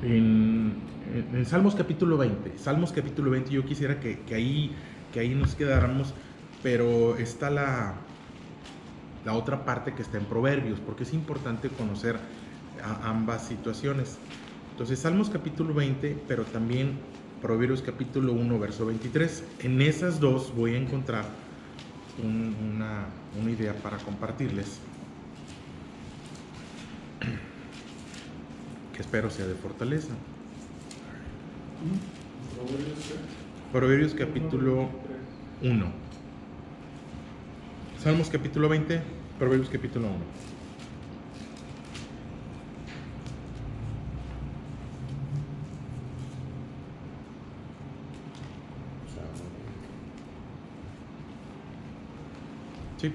en, en Salmos capítulo 20. Salmos capítulo 20, yo quisiera que ahí nos quedáramos, pero está la otra parte que está en Proverbios, porque es importante conocer ambas situaciones. Entonces, Salmos capítulo 20, pero también Proverbios capítulo 1, verso 23. En esas dos voy a encontrar una idea para compartirles, que espero sea de fortaleza. Proverbios capítulo 1. Salmos capítulo 20, Proverbios capítulo 1. Sí,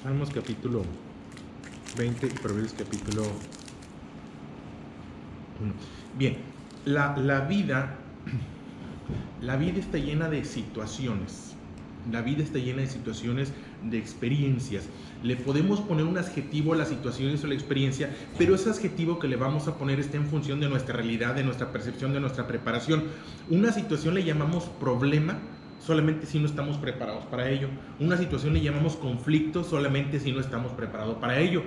Salmos capítulo 20 y Proverbios capítulo 1. Bien, la vida está llena de situaciones. La vida está llena de situaciones, de experiencias. Le podemos poner un adjetivo a las situaciones o la experiencia, pero ese adjetivo que le vamos a poner está en función de nuestra realidad, de nuestra percepción, de nuestra preparación. Una situación le llamamos problema solamente si no estamos preparados para ello. Una situación le llamamos conflicto solamente si no estamos preparados para ello.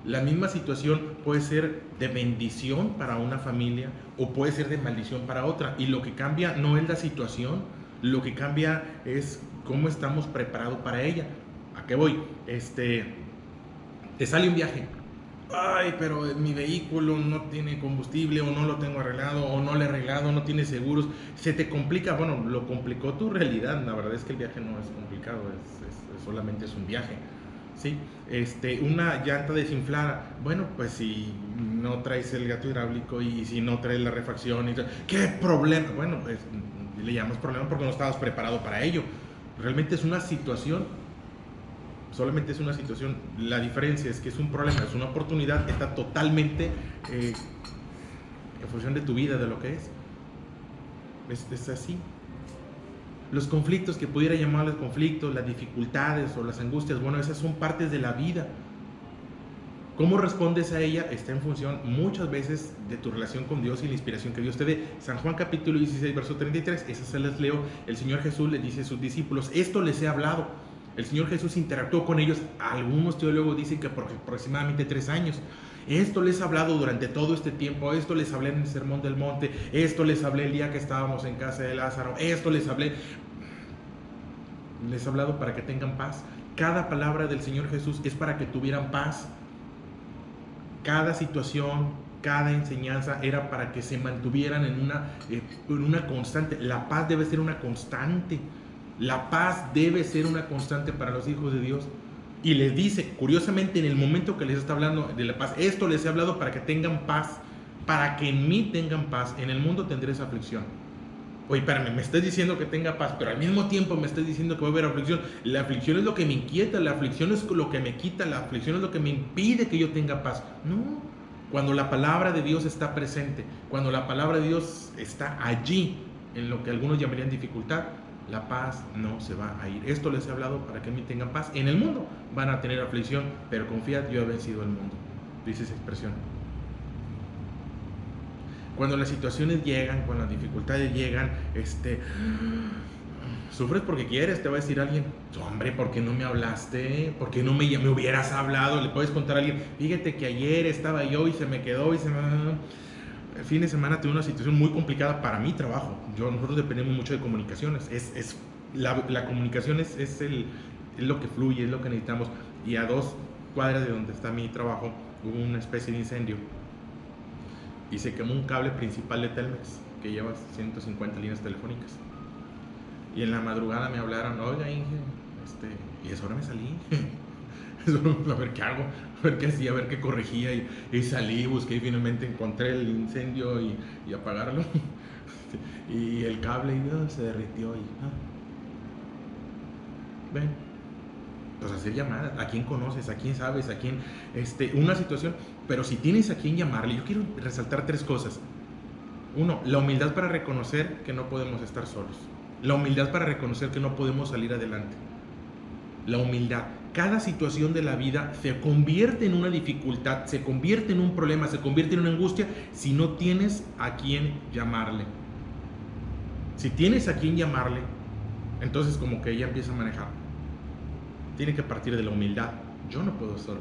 La misma situación puede ser de bendición para una familia o puede ser de maldición para otra. Y lo que cambia no es la situación, lo que cambia es cómo estamos preparados para ella. ¿A qué voy? Te sale un viaje. Ay, pero mi vehículo no tiene combustible, o no lo tengo arreglado, o no lo he arreglado, no tiene seguros. Se te complica. Bueno, lo complicó tu realidad. La verdad es que el viaje no es complicado, solamente es un viaje. ¿Sí? Una llanta desinflada. Bueno, pues si no traes el gato hidráulico y si no traes la refacción, ¿qué problema? Bueno, pues le llamamos problema porque no estabas preparado para ello. Realmente es una situación, solamente es una situación. La diferencia es que es un problema, es una oportunidad, está totalmente en función de tu vida, de lo que es. Es así. Los conflictos, que pudiera llamarles conflictos, las dificultades o las angustias, bueno, esas son partes de la vida. ¿Cómo respondes a ella? Está en función muchas veces de tu relación con Dios y la inspiración que Dios te dé. San Juan capítulo 16, verso 33, esas se las leo. El Señor Jesús les dice a sus discípulos, esto les he hablado. El Señor Jesús interactuó con ellos, algunos teólogos dicen que por aproximadamente 3 años. Esto les he hablado durante todo este tiempo, esto les hablé en el Sermón del Monte, esto les hablé el día que estábamos en casa de Lázaro, esto les he hablado para que tengan paz. Cada palabra del Señor Jesús es para que tuvieran paz. Cada situación, cada enseñanza era para que se mantuvieran en una constante. La paz debe ser una constante. La paz debe ser una constante para los hijos de Dios. Y les dice, curiosamente, en el momento que les está hablando de la paz, esto les he hablado para que tengan paz, para que en mí tengan paz. En el mundo tendréis aflicción. Oye, espérame, me estás diciendo que tenga paz, pero al mismo tiempo me estás diciendo que va a haber aflicción. La aflicción es lo que me inquieta, la aflicción es lo que me quita, la aflicción es lo que me impide que yo tenga paz. No, cuando la palabra de Dios está presente, cuando la palabra de Dios está allí, en lo que algunos llamarían dificultad, la paz no se va a ir. Esto les he hablado para que en mí tengan paz. En el mundo van a tener aflicción, pero confiad, yo he vencido el mundo. Dice esa expresión. Cuando las situaciones llegan, cuando las dificultades llegan, sufres porque quieres, te va a decir alguien, hombre, ¿por qué no me hablaste? ¿Por qué no me hubieras hablado? Le puedes contar a alguien, fíjate que ayer estaba yo y se me quedó El fin de semana tuve una situación muy complicada para mi trabajo. Nosotros dependemos mucho de comunicaciones. La comunicación es lo que fluye, es lo que necesitamos. Y a 2 cuadras de donde está mi trabajo hubo una especie de incendio y se quemó un cable principal de Telmex que lleva 150 líneas telefónicas. Y en la madrugada me hablaron, oiga Inge, y a esa hora me salí. A ver qué hago, a ver qué hacía, a ver qué corregía, y salí, busqué y finalmente encontré el incendio y apagarlo. Y el cable se derritió ven, pues hacer llamadas, a quién conoces, a quién sabes, a quién, una situación, pero si tienes a quién llamarle. Yo quiero resaltar 3 cosas. 1, la humildad para reconocer que no podemos estar solos. La humildad para reconocer que no podemos salir adelante. La humildad. cada situación de la vida se convierte en una dificultad, se convierte en un problema, se convierte en una angustia si no tienes a quién llamarle. Si tienes a quién llamarle, entonces como que ella empieza a manejar. Tiene que partir de la humildad. Yo no puedo solo,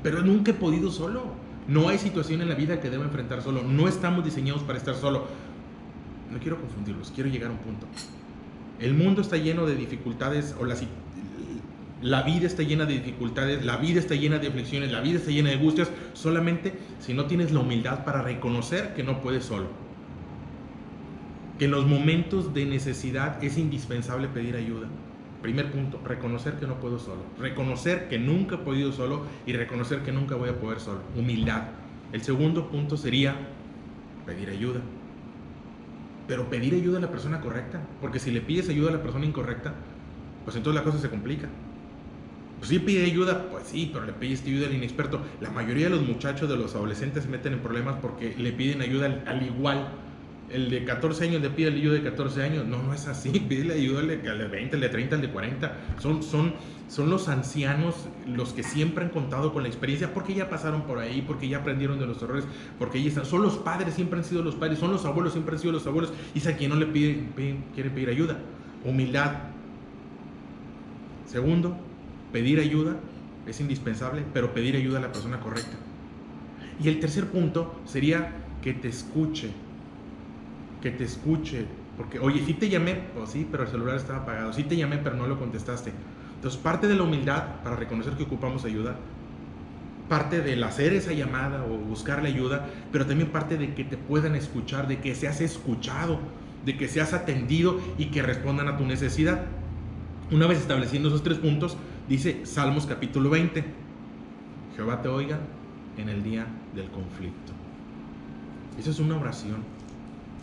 pero nunca he podido solo. No hay situación en la vida que deba enfrentar solo. No estamos diseñados para estar solo. No quiero confundirlos, quiero llegar a un punto. El mundo está lleno de dificultades, o la vida está llena de dificultades, la vida está llena de aflicciones, la vida está llena de angustias, solamente si no tienes la humildad para reconocer que no puedes solo. Que en los momentos de necesidad es indispensable pedir ayuda. Primer punto, reconocer que no puedo solo, reconocer que nunca he podido solo y reconocer que nunca voy a poder solo. Humildad. El segundo punto sería pedir ayuda. Pero pedir ayuda a la persona correcta, porque si le pides ayuda a la persona incorrecta, pues entonces la cosa se complica. Pues sí pide ayuda, pues sí, pero le pides ayuda al inexperto. La mayoría de los muchachos, de los adolescentes, se meten en problemas porque le piden ayuda al igual. El de 14 años le pide ayuda de 14 años. No, no es así. Pídele ayuda al de 20, al de 30, al de 40. Son los ancianos los que siempre han contado con la experiencia porque ya pasaron por ahí, porque ya aprendieron de los errores, porque ya están. Son los padres, siempre han sido los padres. Son los abuelos, siempre han sido los abuelos. Y es a quien no le quiere pedir ayuda. Humildad. Segundo, pedir ayuda es indispensable, pero pedir ayuda a la persona correcta. Y el tercer punto sería que te escuche. Que te escuche, porque oye, sí te llamé, pues sí, pero el celular estaba apagado, sí te llamé, pero no lo contestaste. Entonces, parte de la humildad para reconocer que ocupamos ayuda, parte del hacer esa llamada o buscarle ayuda, pero también parte de que te puedan escuchar, de que seas escuchado, de que seas atendido y que respondan a tu necesidad. Una vez estableciendo esos tres puntos, dice Salmos capítulo 20, Jehová te oiga en el día del conflicto. Esa es una oración.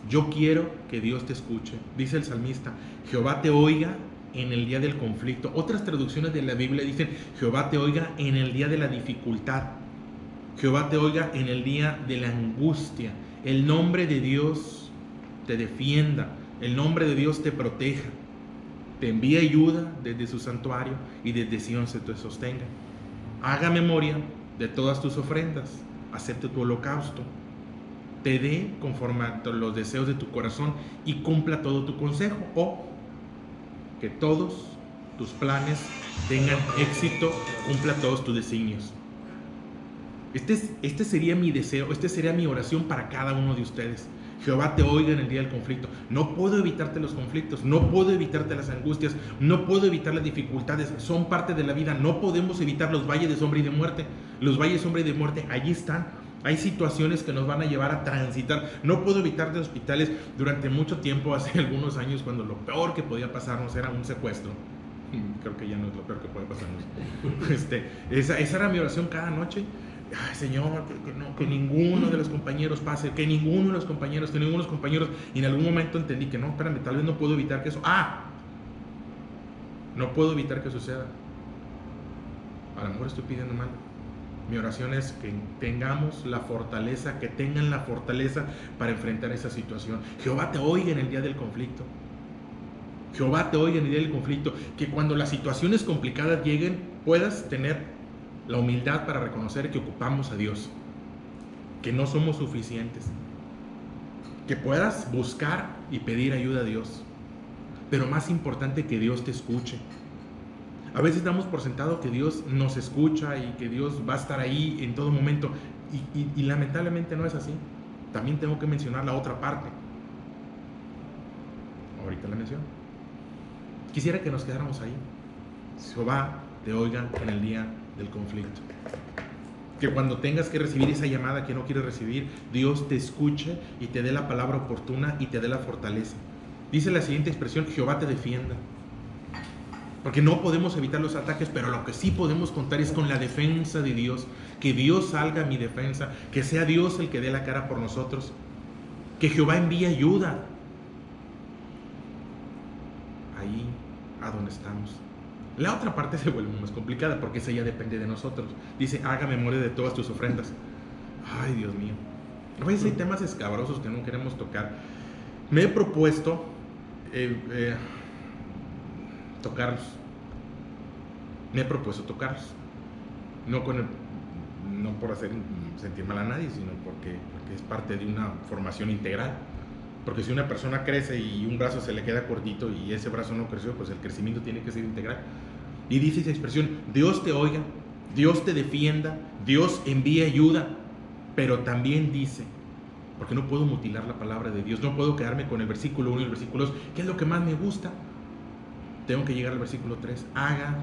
Yo quiero que Dios te escuche, dice el salmista. Jehová te oiga en el día del conflicto. Otras traducciones de la Biblia dicen Jehová te oiga en el día de la dificultad. Jehová te oiga en el día de la angustia. El nombre de Dios te defienda. El nombre de Dios te proteja. Te envía ayuda desde su santuario y desde Sion se te sostenga. Haga memoria de todas tus ofrendas. Acepte tu holocausto. Te dé conforme a los deseos de tu corazón y cumpla todo tu consejo, o que todos tus planes tengan éxito, cumpla todos tus designios. Este sería mi deseo, esta sería mi oración para cada uno de ustedes. Jehová te oiga en el día del conflicto. No puedo evitarte los conflictos, no puedo evitarte las angustias, no puedo evitar las dificultades, son parte de la vida. No podemos evitar los valles de sombra y de muerte. Los valles de sombra y de muerte, allí están. Hay situaciones que nos van a llevar a transitar. No puedo evitar de hospitales. Durante mucho tiempo, hace algunos años, cuando lo peor que podía pasarnos era un secuestro. Creo que ya no es lo peor que puede pasarnos. Esa era mi oración cada noche. Ay, Señor, que ninguno de los compañeros pase, que ninguno de los compañeros. Y en algún momento entendí que no, espérame, tal vez no puedo evitar que eso. No puedo evitar que suceda. A lo mejor estoy pidiendo mal. Mi oración es que tengamos la fortaleza, que tengan la fortaleza para enfrentar esa situación. Jehová te oiga en el día del conflicto. Jehová te oiga en el día del conflicto. Que cuando las situaciones complicadas lleguen, puedas tener la humildad para reconocer que ocupamos a Dios, que no somos suficientes. Que puedas buscar y pedir ayuda a Dios. Pero más importante, que Dios te escuche. A veces damos por sentado que Dios nos escucha y que Dios va a estar ahí en todo momento. Y lamentablemente no es así. También tengo que mencionar la otra parte. Ahorita la menciono. Quisiera que nos quedáramos ahí. Jehová te oiga en el día del conflicto. Que cuando tengas que recibir esa llamada que no quieres recibir, Dios te escuche y te dé la palabra oportuna y te dé la fortaleza. Dice la siguiente expresión: Jehová te defienda. Porque no podemos evitar los ataques, pero lo que sí podemos contar es con la defensa de Dios. Que Dios salga a mi defensa, que sea Dios el que dé la cara por nosotros, que Jehová envíe ayuda ahí a donde estamos. La otra parte se vuelve más complicada porque esa ya depende de nosotros. Dice: haga memoria de todas tus ofrendas. Ay, Dios mío, a veces hay temas escabrosos que no queremos tocar. Me he propuesto tocarlos. me he propuesto tocarlos. No por hacer sentir mal a nadie, sino porque es parte de una formación integral. Porque si una persona crece y un brazo se le queda cortito y ese brazo no creció, pues el crecimiento tiene que ser integral. Y dice esa expresión: Dios te oiga, Dios te defienda, Dios envíe ayuda. Pero también dice, porque no puedo mutilar la palabra de Dios, no puedo quedarme con el versículo 1 y el versículo 2, que es lo que más me gusta. Tengo que llegar al versículo 3. Haga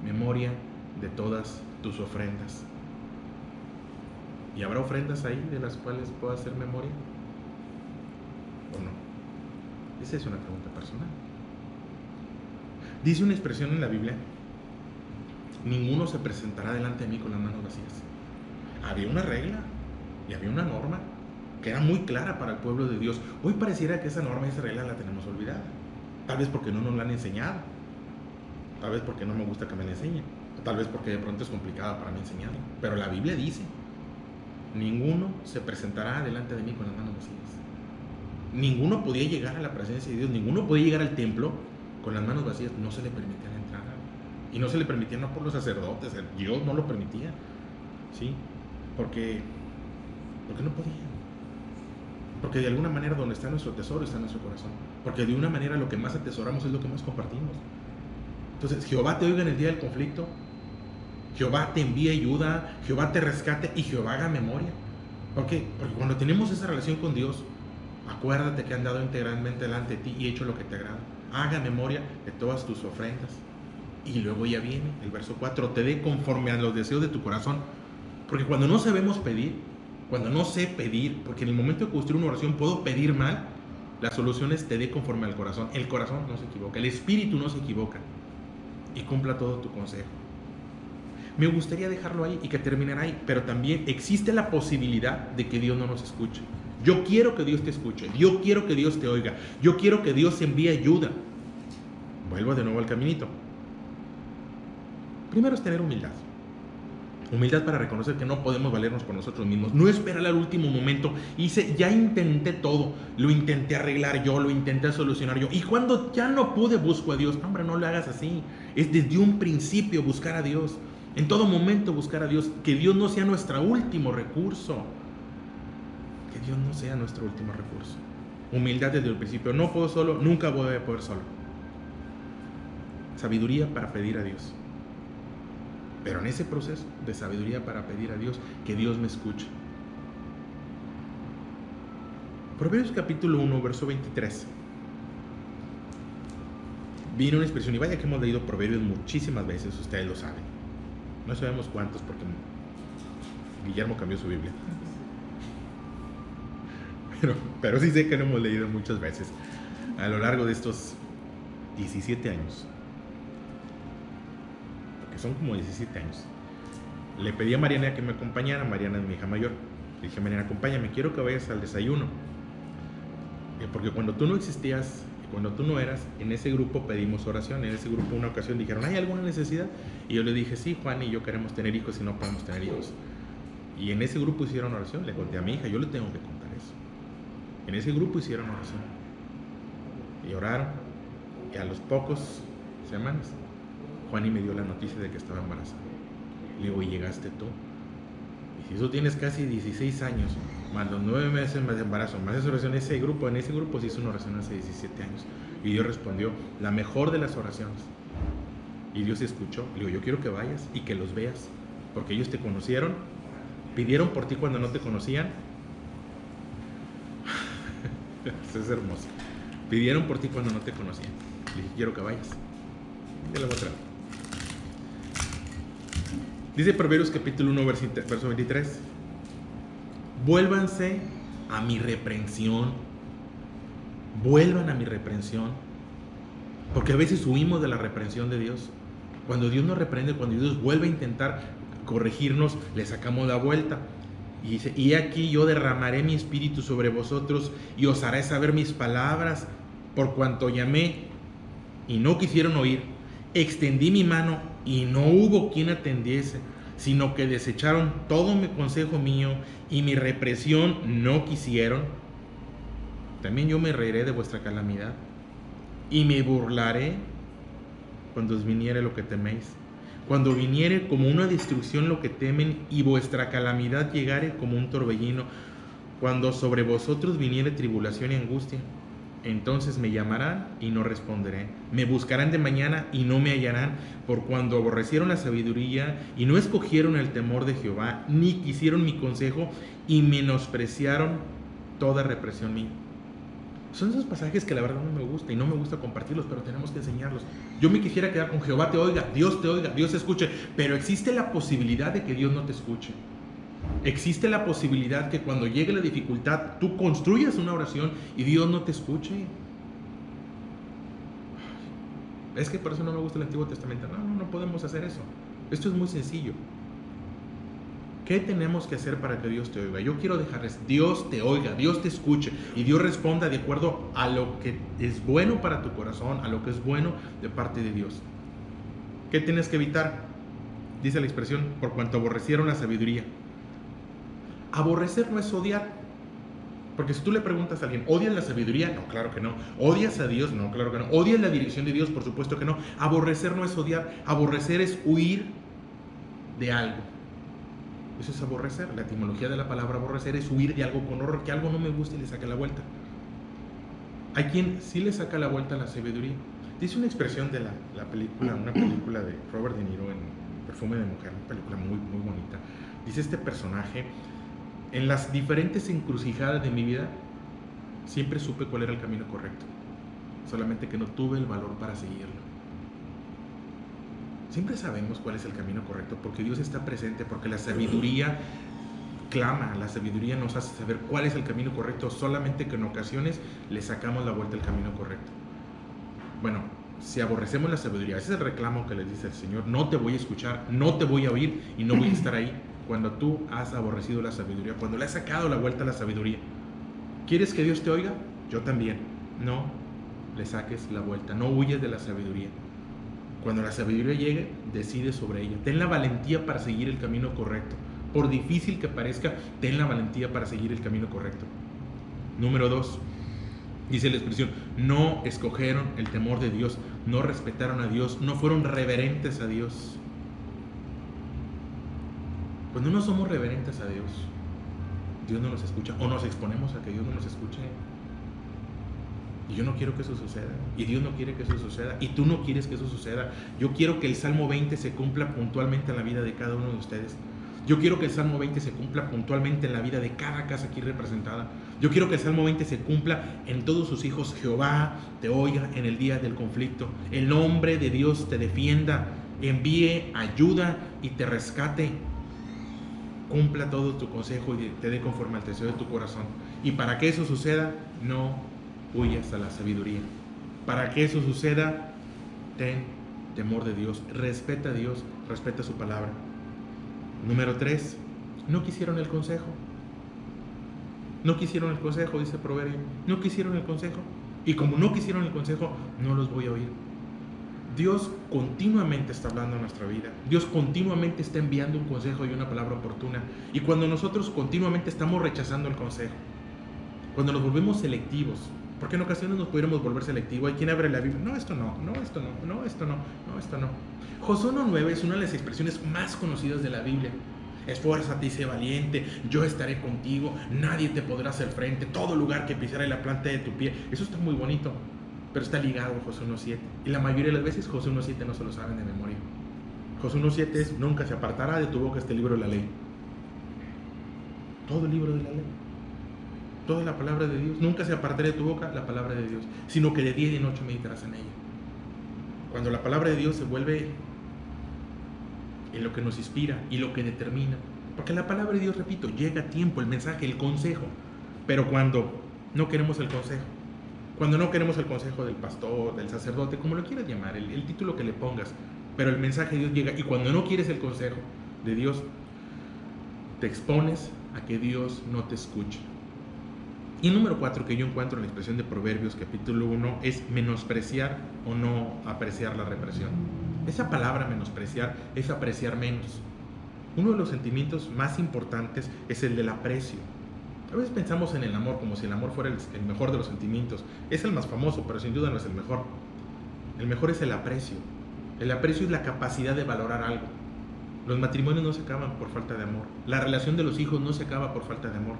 memoria de todas tus ofrendas. ¿Y habrá ofrendas ahí de las cuales pueda hacer memoria? ¿O no? Esa es una pregunta personal. Dice una expresión en la Biblia: ninguno se presentará delante de mí con las manos vacías. Había una regla y había una norma que era muy clara para el pueblo de Dios. Hoy pareciera que esa norma y esa regla la tenemos olvidada. Tal vez porque no nos la han enseñado. Tal vez porque no me gusta que me la enseñen. Tal vez porque de pronto es complicada para mí enseñarla. Pero la Biblia dice: ninguno se presentará delante de mí con las manos vacías. Ninguno podía llegar a la presencia de Dios. Ninguno podía llegar al templo con las manos vacías. No se le permitía la entrada. Y no se le permitía no por los sacerdotes. Dios no lo permitía. ¿Sí? Porque no podían. Porque de alguna manera donde está nuestro tesoro está nuestro corazón. Porque de una manera lo que más atesoramos es lo que más compartimos. Entonces, Jehová te oiga en el día del conflicto, Jehová te envíe ayuda, Jehová te rescate y Jehová haga memoria. ¿Por qué? Porque cuando tenemos esa relación con Dios, acuérdate que han dado integralmente delante de ti y hecho lo que te agrada. Haga memoria de todas tus ofrendas. Y luego ya viene el verso 4: te dé conforme a los deseos de tu corazón. Porque cuando no sabemos pedir, cuando no sé pedir, porque en el momento de construir una oración puedo pedir mal, la solución es: te dé conforme al corazón. El corazón no se equivoca, el espíritu no se equivoca. Y cumpla todo tu consejo. Me gustaría dejarlo ahí y que terminara ahí, pero también existe la posibilidad de que Dios no nos escuche. Yo quiero que Dios te escuche, yo quiero que Dios te oiga, yo quiero que Dios envíe ayuda. Vuelvo de nuevo al caminito. Primero es tener humildad. Humildad para reconocer que no podemos valernos por nosotros mismos. No esperar al último momento. Ya intenté todo. Lo intenté arreglar yo, lo intenté solucionar yo. Y cuando ya no pude, busco a Dios. No, hombre, no lo hagas así. Es desde un principio buscar a Dios. En todo momento buscar a Dios. Que Dios no sea nuestro último recurso. Que Dios no sea nuestro último recurso. Humildad desde el principio. No puedo solo, nunca voy a poder solo. Sabiduría para pedir a Dios. Pero en ese proceso de sabiduría para pedir a Dios, que Dios me escuche. Proverbios capítulo 1, verso 23. Viene una expresión, y vaya que hemos leído Proverbios muchísimas veces, ustedes lo saben. No sabemos cuántos porque Guillermo cambió su Biblia. Pero sí sé que lo hemos leído muchas veces a lo largo de estos 17 años. Son como 17 años. Le pedí a Mariana que me acompañara. Mariana es mi hija mayor. Le dije: Mariana, acompáñame, quiero que vayas al desayuno. Porque cuando tú no existías, cuando tú no eras, en ese grupo pedimos oración. En ese grupo una ocasión dijeron: ¿hay alguna necesidad? Y yo le dije: sí, Juan y yo queremos tener hijos y no podemos tener hijos. Y en ese grupo hicieron oración. Le conté a mi hija, yo le tengo que contar eso. En ese grupo hicieron oración. Y oraron. Y a los pocos semanas, Juani me dio la noticia de que estaba embarazada. Le digo: ¿y llegaste tú? Y si tú tienes casi 16 años, más los 9 meses más de embarazo, más esa oración, en ese grupo se hizo una oración hace 17 años. Y Dios respondió, la mejor de las oraciones. Y Dios escuchó. Le digo: yo quiero que vayas y que los veas, porque ellos te conocieron, pidieron por ti cuando no te conocían. Eso es hermoso. Pidieron por ti cuando no te conocían. Le dije: quiero que vayas. Te lo voy a traer. Dice Proverbios capítulo 1, verso 23. Vuélvanse a mi reprensión. Vuelvan a mi reprensión. Porque a veces huimos de la reprensión de Dios. Cuando Dios nos reprende, cuando Dios vuelve a intentar corregirnos, le sacamos la vuelta. Y dice: y aquí yo derramaré mi espíritu sobre vosotros y os haré saber mis palabras, por cuanto llamé y no quisieron oír. Extendí mi mano y no hubo quien atendiese, sino que desecharon todo mi consejo mío y mi represión no quisieron. También yo me reiré de vuestra calamidad y me burlaré cuando os viniere lo que teméis. Cuando viniere como una destrucción lo que temen, y vuestra calamidad llegare como un torbellino, cuando sobre vosotros viniere tribulación y angustia, entonces me llamarán y no responderé. Me buscarán de mañana y no me hallarán, por cuando aborrecieron la sabiduría y no escogieron el temor de Jehová, ni quisieron mi consejo y menospreciaron toda represión mía. Son esos pasajes que la verdad no me gusta y no me gusta compartirlos, pero tenemos que enseñarlos. Yo me quisiera quedar con Jehová te oiga, Dios te escuche, pero existe la posibilidad de que Dios no te escuche. Existe la posibilidad que cuando llegue la dificultad tú construyas una oración y Dios no te escuche. Es que por eso no me gusta el Antiguo Testamento. No podemos hacer eso. Esto es muy sencillo. ¿Qué tenemos que hacer para que Dios te oiga? Yo quiero dejarles, Dios te oiga, Dios te escuche y Dios responda de acuerdo a lo que es bueno para tu corazón, a lo que es bueno de parte de Dios. ¿Qué tienes que evitar? Dice la expresión, por cuanto aborrecieron la sabiduría. Aborrecer no es odiar. Porque si tú le preguntas a alguien, ¿odias la sabiduría? No, claro que no. ¿Odias a Dios? No, claro que no. ¿Odias la dirección de Dios? Por supuesto que no. Aborrecer no es odiar. Aborrecer es huir de algo. Eso es aborrecer. La etimología de la palabra aborrecer es huir de algo con horror, que algo no me gusta y le saca la vuelta. Hay quien sí le saca la vuelta a la sabiduría. Dice una expresión de la película, una película de Robert De Niro en Perfume de Mujer, una película muy, muy bonita. Dice este personaje: en las diferentes encrucijadas de mi vida siempre supe cuál era el camino correcto, solamente que no tuve el valor para seguirlo. Siempre sabemos cuál es el camino correcto porque Dios está presente, porque la sabiduría clama, la sabiduría nos hace saber cuál es el camino correcto, solamente que en ocasiones le sacamos la vuelta al camino correcto. Bueno, si aborrecemos la sabiduría, ese es el reclamo que les dice el Señor: no te voy a escuchar, no te voy a oír y no voy a estar ahí cuando tú has aborrecido la sabiduría, cuando le has sacado la vuelta a la sabiduría. ¿Quieres que Dios te oiga? Yo también. No le saques la vuelta, no huyes de la sabiduría. Cuando la sabiduría llegue, decide sobre ella. Ten la valentía para seguir el camino correcto. Por difícil que parezca, ten la valentía para seguir el camino correcto. Número 2. Dice la expresión: no escogieron el temor de Dios, no respetaron a Dios, no fueron reverentes a Dios. Cuando no somos reverentes a Dios, Dios no nos escucha, o nos exponemos a que Dios no nos escuche. Y yo no quiero que eso suceda, y Dios no quiere que eso suceda, y tú no quieres que eso suceda. Yo quiero que el Salmo 20 se cumpla puntualmente en la vida de cada uno de ustedes. Yo quiero que el Salmo 20 se cumpla puntualmente en la vida de cada casa aquí representada. Yo quiero que el Salmo 20 se cumpla en todos sus hijos. Jehová te oiga en el día del conflicto. El nombre de Dios te defienda, envíe ayuda y te rescate. Cumpla todo tu consejo y te dé conforme al deseo de tu corazón. Y para que eso suceda, no huyas a la sabiduría. Para que eso suceda, ten temor de Dios, respeta a Dios, respeta su palabra. Número 3, no quisieron el consejo. No quisieron el consejo, dice Proverbio. No quisieron el consejo. Y como no quisieron el consejo, no los voy a oír. Dios continuamente está hablando en nuestra vida. Dios continuamente está enviando un consejo y una palabra oportuna. Y cuando nosotros continuamente estamos rechazando el consejo, cuando nos volvemos selectivos, porque en ocasiones nos pudiéramos volver selectivos, hay quien abre la Biblia: no, esto no, no, esto no, no, esto no, no, esto no. Josué 1:9 es una de las expresiones más conocidas de la Biblia. Esfuérzate y sé valiente, yo estaré contigo, nadie te podrá hacer frente, todo lugar que pisare la planta de tu pie. Eso está muy bonito, pero está ligado a Josué 1:7. Y la mayoría de las veces Josué 1:7 no se lo saben de memoria. Josué 1:7 es: nunca se apartará de tu boca este libro de la ley. Todo el libro de la ley, toda la palabra de Dios. Nunca se apartará de tu boca la palabra de Dios, sino que de día y de noche meditarás en ella. Cuando la palabra de Dios se vuelve en lo que nos inspira y lo que determina, porque la palabra de Dios, repito, llega a tiempo, el mensaje, el consejo. Pero cuando no queremos el consejo, cuando no queremos el consejo del pastor, del sacerdote, como lo quieras llamar, el título que le pongas, pero el mensaje de Dios llega, y cuando no quieres el consejo de Dios, te expones a que Dios no te escuche. Y el número 4 que yo encuentro en la expresión de Proverbios capítulo 1 es menospreciar o no apreciar la represión. Esa palabra menospreciar es apreciar menos. Uno de los sentimientos más importantes es el del aprecio. A veces pensamos en el amor como si el amor fuera el mejor de los sentimientos. Es el más famoso, pero sin duda no es el mejor. El mejor es el aprecio. El aprecio es la capacidad de valorar algo. Los matrimonios no se acaban por falta de amor. La relación de los hijos no se acaba por falta de amor.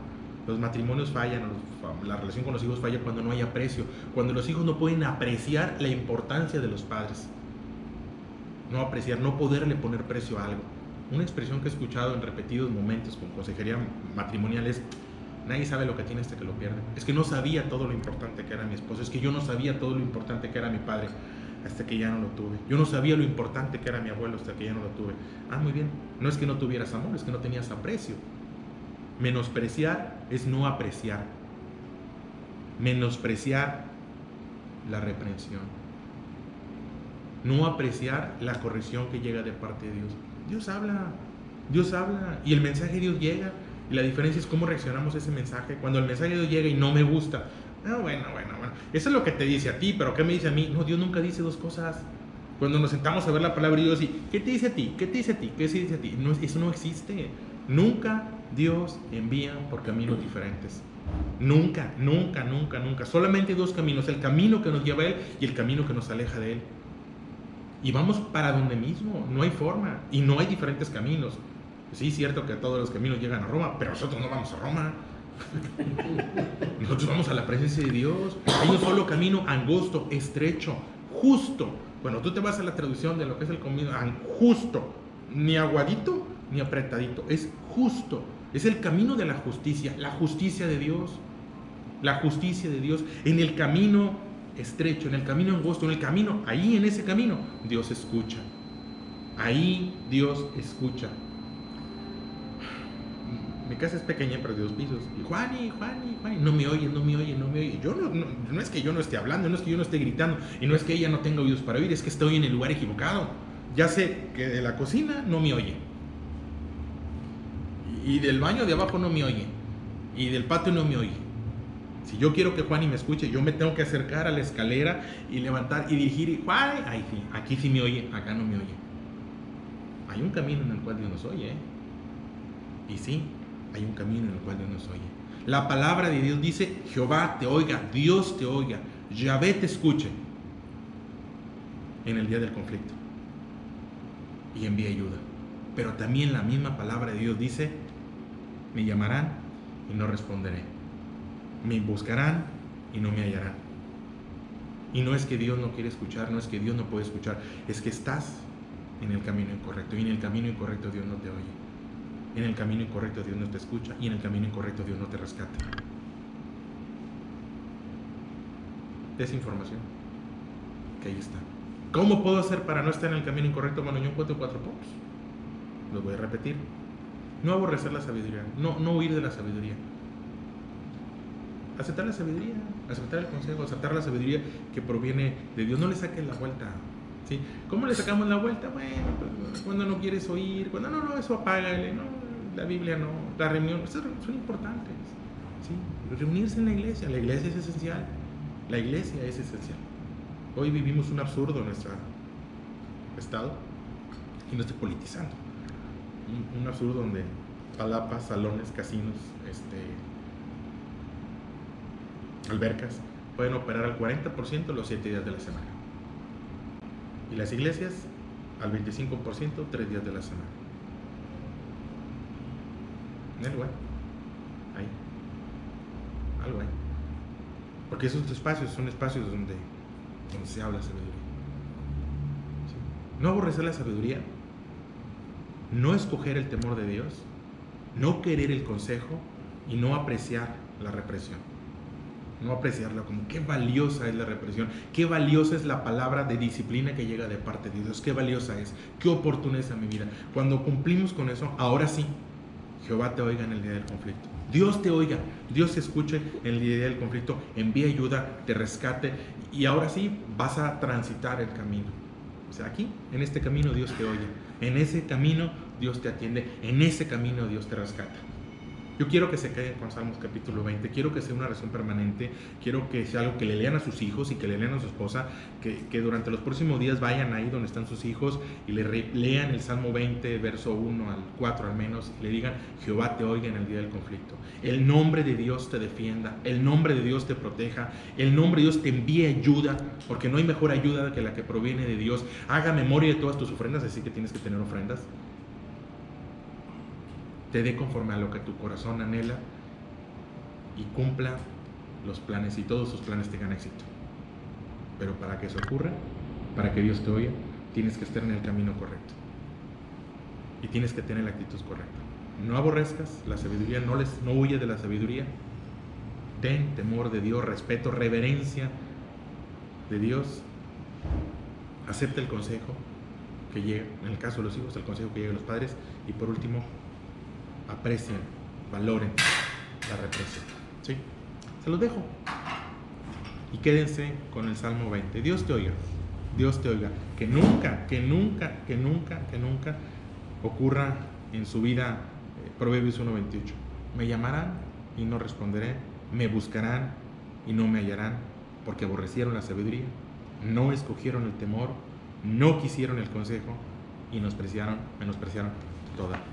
Los matrimonios fallan, la relación con los hijos falla cuando no hay aprecio, cuando los hijos no pueden apreciar la importancia de los padres. No apreciar, no poderle poner precio a algo. Una expresión que he escuchado en repetidos momentos con consejería matrimonial es: nadie sabe lo que tiene hasta que lo pierde. Es que no sabía todo lo importante que era mi esposo, es que yo no sabía todo lo importante que era mi padre hasta que ya no lo tuve. Yo no sabía lo importante que era mi abuelo hasta que ya no lo tuve. Muy bien, no es que no tuvieras amor, es que no tenías aprecio. Menospreciar es no apreciar. Menospreciar la reprensión. No apreciar la corrección que llega de parte de Dios. Dios habla y el mensaje de Dios llega, y la diferencia es cómo reaccionamos a ese mensaje. Cuando el mensaje de Dios llega y no me gusta, bueno, eso es lo que te dice a ti, pero ¿qué me dice a mí? No, Dios nunca dice dos cosas. Cuando nos sentamos a ver la palabra de Dios y ¿qué te dice a ti? ¿Qué te dice a ti? ¿Qué se dice a ti? No, eso no existe. Nunca Dios envía por caminos diferentes. Nunca. Solamente dos caminos: el camino que nos lleva a Él y el camino que nos aleja de Él. Y vamos para donde mismo, no hay forma, y no hay diferentes caminos. Sí, es cierto que todos los caminos llegan a Roma, pero nosotros no vamos a Roma. Nosotros vamos a la presencia de Dios. Hay un solo camino, angosto, estrecho, justo. Bueno, tú te vas a la traducción de lo que es el camino, justo, ni aguadito ni apretadito, es justo. Es el camino de la justicia de Dios. La justicia de Dios en el camino estrecho, en el camino angosto, en el camino, ahí en ese camino, Dios escucha. Ahí Dios escucha. Mi casa es pequeña, pero de 2 pisos. Y Juani, no me oye. Yo no es que yo no esté hablando, no es que yo no esté gritando, y no es que ella no tenga oídos para oír, es que estoy en el lugar equivocado. Ya sé que de la cocina no me oye, y del baño de abajo no me oye, y del patio no me oye. Si yo quiero que Juani me escuche, yo me tengo que acercar a la escalera y levantar y dirigir. Juani, ahí sí, aquí sí me oye, acá no me oye. Hay un camino en el cual Dios nos oye, y sí, hay un camino en el cual Dios nos oye. La palabra de Dios dice: Jehová te oiga, Dios te oiga, Yahvé te escuche en el día del conflicto y envía ayuda. Pero también la misma palabra de Dios dice: me llamarán y no responderé, me buscarán y no me hallarán. Y no es que Dios no quiere escuchar, no es que Dios no puede escuchar, es que estás en el camino incorrecto, y en el camino incorrecto Dios no te oye. En el camino incorrecto Dios no te escucha, y en el camino incorrecto Dios no te rescata. Desinformación, que ahí está. ¿Cómo puedo hacer para no estar en el camino incorrecto? Bueno, yo encuentro 4 puntos. Los voy a repetir. No aborrecer la sabiduría, no huir de la sabiduría. Aceptar la sabiduría, aceptar el consejo, aceptar la sabiduría que proviene de Dios. No le saques la vuelta. ¿Sí? ¿Cómo le sacamos la vuelta? Bueno, pues, cuando no quieres oír, cuando no, eso apágale, no, la Biblia no, la reunión, son importantes. ¿Sí? Reunirse en la iglesia es esencial. La iglesia es esencial. Hoy vivimos un absurdo en nuestro estado, y no estoy politizando. Un absurdo donde palapas, salones, casinos, albercas pueden operar al 40% los 7 días de la semana, y las iglesias al 25% 3 días de la semana. Algo hay, porque esos espacios son espacios donde se habla sabiduría. ¿Sí? No aborrecer la sabiduría, no escoger el temor de Dios, no querer el consejo, y no apreciar la represión. No apreciarla como qué valiosa es la represión, qué valiosa es la palabra de disciplina que llega de parte de Dios, qué valiosa es, qué oportuna es a mi vida. Cuando cumplimos con eso, ahora sí, Jehová te oiga en el día del conflicto. Dios te oiga, Dios te escuche en el día del conflicto, envía ayuda, te rescate, y ahora sí vas a transitar el camino. O sea, aquí, en este camino Dios te oye, en ese camino Dios te atiende, en ese camino Dios te rescata. Yo quiero que se queden con Salmos capítulo 20, quiero que sea una oración permanente, quiero que sea algo que le lean a sus hijos y que le lean a su esposa, que durante los próximos días vayan ahí donde están sus hijos y lean el Salmo 20, verso 1 al 4 al menos, y le digan: Jehová te oiga en el día del conflicto, el nombre de Dios te defienda, el nombre de Dios te proteja, el nombre de Dios te envíe ayuda, porque no hay mejor ayuda que la que proviene de Dios. Haga memoria de todas tus ofrendas, así que tienes que tener ofrendas. Te dé conforme a lo que tu corazón anhela y cumpla los planes, y todos tus planes tengan éxito. Pero para que eso ocurra, para que Dios te oiga, tienes que estar en el camino correcto y tienes que tener la actitud correcta. No aborrezcas la sabiduría, no huyas de la sabiduría. Ten temor de Dios, respeto, reverencia de Dios. Acepta el consejo que llega, en el caso de los hijos, el consejo que llega de los padres. Y por último, aprecien, valoren la represión. ¿Sí? Se los dejo. Y quédense con el Salmo 20. Dios te oiga. Dios te oiga. Que nunca ocurra en su vida Proverbios 1:28. Me llamarán y no responderé. Me buscarán y no me hallarán, porque aborrecieron la sabiduría, no escogieron el temor, no quisieron el consejo y menospreciaron toda la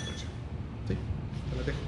atención. ¿Sí? Te la dejo.